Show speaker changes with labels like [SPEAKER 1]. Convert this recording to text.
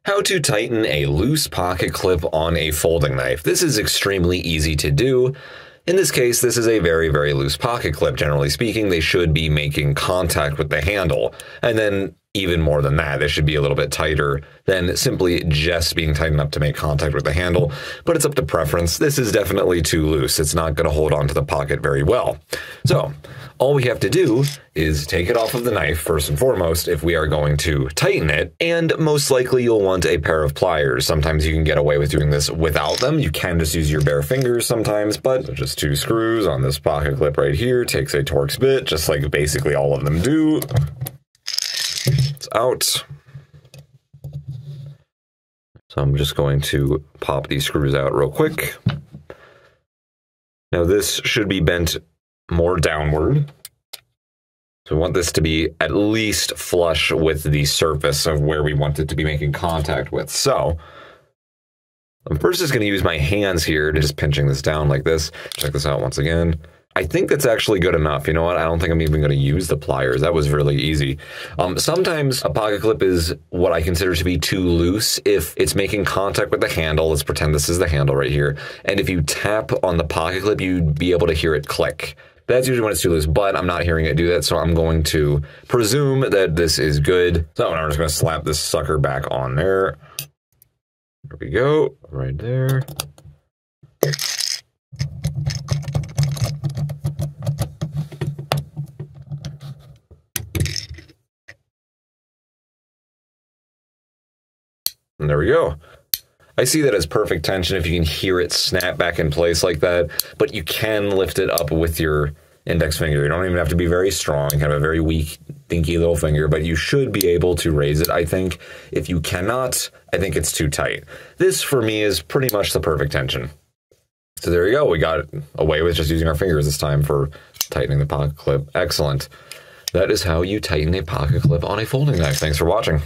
[SPEAKER 1] How to tighten a loose pocket clip on a folding knife. This is extremely easy to do. In this case, this is a very, very loose pocket clip. Generally speaking, they should be making contact with the handle. And then even more than that, they should be a little bit tighter than simply just being tight enough to make contact with the handle. But it's up to preference. This is definitely too loose. It's not going to hold onto the pocket very well. So all we have to do is take it off of the knife first and foremost if we are going to tighten it, and most likely you'll want a pair of pliers. Sometimes you can get away with doing this without them. You can just use your bare fingers sometimes, but just 2 screws on this pocket clip right here. Takes a Torx bit, just like basically all of them do. It's out. So I'm just going to pop these screws out real quick. Now this should be bent more downward. So we want this to be at least flush with the surface of where we want it to be making contact with. So I'm first just going to use my hands here to just pinching this down like this. Check this out once again. I think that's actually good enough. You know what? I don't think I'm even going to use the pliers. That was really easy. Sometimes a pocket clip is what I consider to be too loose if it's making contact with the handle. Let's pretend this is the handle right here. And if you tap on the pocket clip, you'd be able to hear it click. That's usually when it's too loose, but I'm not hearing it do that, so I'm going to presume that this is good. So I'm just going to slap this sucker back on there. There we go, right there. And there we go. I see that as perfect tension if you can hear it snap back in place like that, but you can lift it up with your index finger. You don't even have to be very strong, kind of a very weak, dinky little finger, but you should be able to raise it, I think. If you cannot, I think it's too tight. This, for me, is pretty much the perfect tension. So there you go. We got away with just using our fingers this time for tightening the pocket clip. Excellent. That is how you tighten a pocket clip on a folding knife. Thanks for watching.